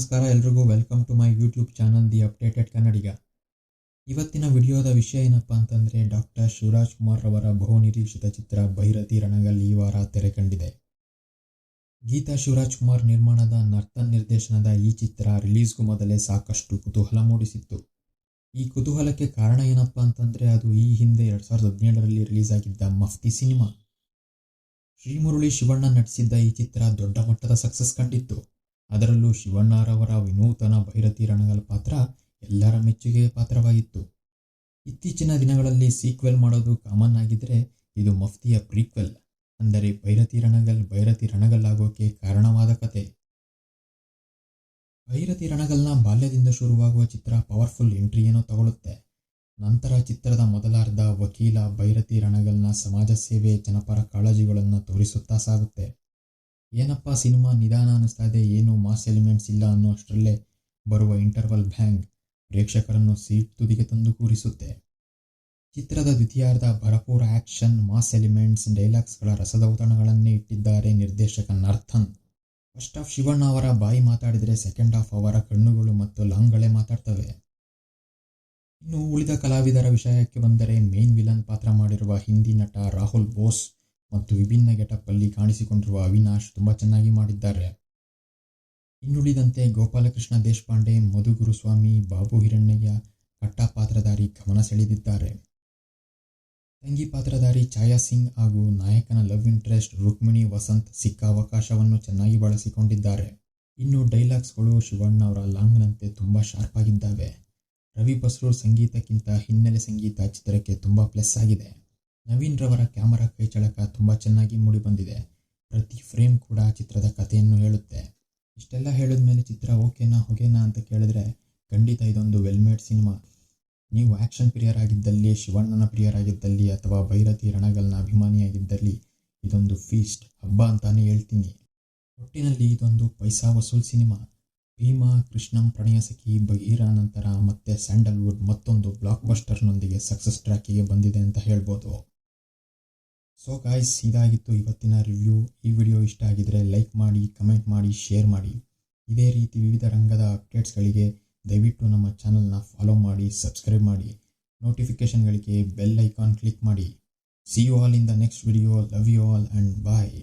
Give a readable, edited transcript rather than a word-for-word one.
ನಮಸ್ಕಾರ ಎಲ್ರಿಗೂ welcome to my YouTube channel the updated Kannadiga. ಇವತ್ತಿನ ವಿಡಿಯೋದ ವಿಷಯ ಏನಪ್ಪ ಅಂತಂದರೆ ಡಾಕ್ಟರ್ ಶಿವರಾಜ್ ಕುಮಾರ್ ಅವರ ಬಹುನಿರೀಕ್ಷಿತ ಚಿತ್ರ ಭೈರತಿ ರಣಗಲ್ ಈ ವಾರ ತೆರೆ ಕಂಡಿದೆ. ಗೀತಾ ಶಿವರಾಜ್ ಕುಮಾರ್ ನಿರ್ಮಾಣದ ನರ್ತನ್ ನಿರ್ದೇಶನದ ಈ ಚಿತ್ರ ರಿಲೀಸ್ಗೂ ಮೊದಲೇ ಸಾಕಷ್ಟು ಕುತೂಹಲ ಮೂಡಿಸಿತ್ತು. ಈ ಕುತೂಹಲಕ್ಕೆ ಕಾರಣ ಏನಪ್ಪ ಅಂತಂದರೆ ಅದು ಈ ಹಿಂದೆ 2017ರಲ್ಲಿ ರಿಲೀಸ್ ಆಗಿದ್ದ ಮಫ್ತಿ ಸಿನಿಮಾ. ಶ್ರೀಮುರಳಿ ಶಿವಣ್ಣ ನಟಿಸಿದ್ದ ಈ ಚಿತ್ರ ದೊಡ್ಡ ಮಟ್ಟದ ಸಕ್ಸಸ್ ಕಂಡಿತ್ತು. ಅದರಲ್ಲೂ ಶಿವಣ್ಣರವರ ವಿನೂತನ ಭೈರತಿ ರಣಗಲ್ ಪಾತ್ರ ಎಲ್ಲರ ಮೆಚ್ಚುಗೆಯ ಪಾತ್ರವಾಗಿತ್ತು. ಇತ್ತೀಚಿನ ದಿನಗಳಲ್ಲಿ ಸೀಕ್ವೆಲ್ ಮಾಡೋದು ಕಾಮನ್ ಆಗಿದ್ರೆ ಇದು ಮಫ್ತಿಯ ಪ್ರೀಕ್ವೆಲ್, ಅಂದರೆ ಭೈರತಿ ರಣಗಲ್ ಆಗೋಕೆ ಕಾರಣವಾದ ಕತೆ. ಭೈರತಿ ರಣಗಲ್ನ ಬಾಲ್ಯದಿಂದ ಶುರುವಾಗುವ ಚಿತ್ರ ಪವರ್ಫುಲ್ ಎಂಟ್ರಿಯನ್ನು ತಗೊಳ್ಳುತ್ತೆ. ನಂತರ ಚಿತ್ರದ ಮೊದಲ ಅರ್ಧ ವಕೀಲ ಭೈರತಿ ರಣಗಲ್ನ ಸಮಾಜ ಸೇವೆ, ಜನಪರ ಕಾಳಜಿಗಳನ್ನು ತೋರಿಸುತ್ತಾ ಸಾಗುತ್ತೆ. ಏನಪ್ಪ ಸಿನಿಮಾ ನಿಧಾನ ಅನ್ನಿಸ್ತಾ ಇದೆ, ಏನು ಮಾಸ್ ಎಲಿಮೆಂಟ್ಸ್ ಇಲ್ಲ ಅನ್ನೋ ಅಷ್ಟರಲ್ಲೇ ಬರುವ ಇಂಟರ್ವಲ್ ಬ್ಯಾಂಗ್ ಪ್ರೇಕ್ಷಕರನ್ನು ಸೀಟ್ ತುದಿಗೆ ತಂದು ಕೂರಿಸುತ್ತೆ. ಚಿತ್ರದ ದ್ವಿತೀಯಾರ್ಧ ಭರಪೂರ ಆಕ್ಷನ್, ಮಾಸ್ ಎಲಿಮೆಂಟ್ಸ್, ಡೈಲಾಗ್ಸ್ಗಳ ರಸದೌತಣಗಳನ್ನೇ ಇಟ್ಟಿದ್ದಾರೆ ನಿರ್ದೇಶಕ ನರ್ತನ್. ಫಸ್ಟ್ ಹಾಫ್ ಶಿವಣ್ಣ ಅವರ ಬಾಯಿ ಮಾತಾಡಿದರೆ ಸೆಕೆಂಡ್ ಹಾಫ್ ಅವರ ಕಣ್ಣುಗಳು ಮತ್ತು ಲಾಂಗ್ಗಳೇ ಮಾತಾಡ್ತವೆ. ಇನ್ನು ಉಳಿದ ಕಲಾವಿದರ ವಿಷಯಕ್ಕೆ ಬಂದರೆ ಮೇನ್ ವಿಲನ್ ಪಾತ್ರ ಮಾಡಿರುವ ಹಿಂದಿ ನಟ ರಾಹುಲ್ ಬೋಸ್ ಮತ್ತು ವಿಭಿನ್ನ ಗೆಟಪ್ ಅಲ್ಲಿ ಕಾಣಿಸಿಕೊಂಡಿರುವ ಅವಿನಾಶ್ ತುಂಬಾ ಚೆನ್ನಾಗಿ ಮಾಡಿದ್ದಾರೆ. ಇನ್ನುಳಿದಂತೆ ಗೋಪಾಲಕೃಷ್ಣ ದೇಶಪಾಂಡೆ, ಮಧು ಗುರುಸ್ವಾಮಿ, ಬಾಬು ಹಿರಣ್ಣಯ್ಯ ಕಟ್ಟ ಪಾತ್ರಧಾರಿ ಗಮನ ಸೆಳೆದಿದ್ದಾರೆ. ತಂಗಿ ಪಾತ್ರಧಾರಿ ಛಾಯಾ ಸಿಂಗ್ ಹಾಗೂ ನಾಯಕನ ಲವ್ ಇಂಟ್ರೆಸ್ಟ್ ರುಕ್ಮಿಣಿ ವಸಂತ್ ಸಿಕ್ಕ ಅವಕಾಶವನ್ನು ಚೆನ್ನಾಗಿ ಬಳಸಿಕೊಂಡಿದ್ದಾರೆ. ಇನ್ನು ಡೈಲಾಗ್ಸ್ಗಳು ಶಿವಣ್ಣ ಅವರ ಲಾಂಗ್ನಂತೆ ತುಂಬಾ ಶಾರ್ಪ್ ಆಗಿದ್ದಾವೆ. ರವಿ ಬಸ್ರೂರ್ ಸಂಗೀತಕ್ಕಿಂತ ಹಿನ್ನೆಲೆ ಸಂಗೀತ ಚಿತ್ರಕ್ಕೆ ತುಂಬಾ ಪ್ಲಸ್ ಆಗಿದೆ. ನವೀನ್ ರವರ ಕ್ಯಾಮರಾ ಕೈಚಳಕ ತುಂಬ ಚೆನ್ನಾಗಿ ಮೂಡಿಬಂದಿದೆ. ಪ್ರತಿ ಫ್ರೇಮ್ ಕೂಡ ಚಿತ್ರದ ಕಥೆಯನ್ನು ಹೇಳುತ್ತೆ. ಇಷ್ಟೆಲ್ಲ ಹೇಳಿದ್ಮೇಲೆ ಚಿತ್ರ ಓಕೆನಾ ಹೊಗೆನಾ ಅಂತ ಕೇಳಿದ್ರೆ ಖಂಡಿತ ಇದೊಂದು ವೆಲ್ಮೇಡ್ ಸಿನಿಮಾ. ನೀವು ಆ್ಯಕ್ಷನ್ ಪ್ರಿಯರಾಗಿದ್ದಲ್ಲಿ, ಶಿವಣ್ಣನ ಪ್ರಿಯರಾಗಿದ್ದಲ್ಲಿ ಅಥವಾ ಭೈರತಿ ರಣಗಲ್ನ ಅಭಿಮಾನಿಯಾಗಿದ್ದಲ್ಲಿ ಇದೊಂದು ಫೀಸ್ಟ್ ಹಬ್ಬ ಅಂತಾನೆ ಹೇಳ್ತೀನಿ. ಒಟ್ಟಿನಲ್ಲಿ ಇದೊಂದು ಪೈಸಾ ವಸೂಲ್ ಸಿನಿಮಾ. ಭೀಮಾ, ಕೃಷ್ಣಂ, ಪ್ರಣಯ ಸಖಿ, ಬಗೀರಾ ನಂತರ ಮತ್ತೆ ಸ್ಯಾಂಡಲ್ವುಡ್ ಮತ್ತೊಂದು ಬ್ಲಾಕ್ ಬಸ್ಟರ್ನೊಂದಿಗೆ ಸಕ್ಸಸ್ ಟ್ರ್ಯಾಕಿಗೆ ಬಂದಿದೆ ಅಂತ ಹೇಳ್ಬೋದು. ಸೊ ಗಾಯ್ಸ್, ಇದಾಗಿತ್ತು ಇವತ್ತಿನ ರಿವ್ಯೂ. ಈ ವಿಡಿಯೋ ಇಷ್ಟ ಆಗಿದ್ರೆ ಲೈಕ್ ಮಾಡಿ, ಕಮೆಂಟ್ ಮಾಡಿ, ಶೇರ್ ಮಾಡಿ. ಇದೇ ರೀತಿ ವಿವಿಧ ರಂಗದ ಅಪ್ಡೇಟ್ಸ್ಗಳಿಗೆ ದಯವಿಟ್ಟು ನಮ್ಮ ಚಾನಲ್ನ ಫಾಲೋ ಮಾಡಿ, ಸಬ್ಸ್ಕ್ರೈಬ್ ಮಾಡಿ. ನೋಟಿಫಿಕೇಷನ್ಗಳಿಗೆ ಬೆಲ್ ಐಕಾನ್ ಕ್ಲಿಕ್ ಮಾಡಿ. See you all in the next video. Love you all and bye.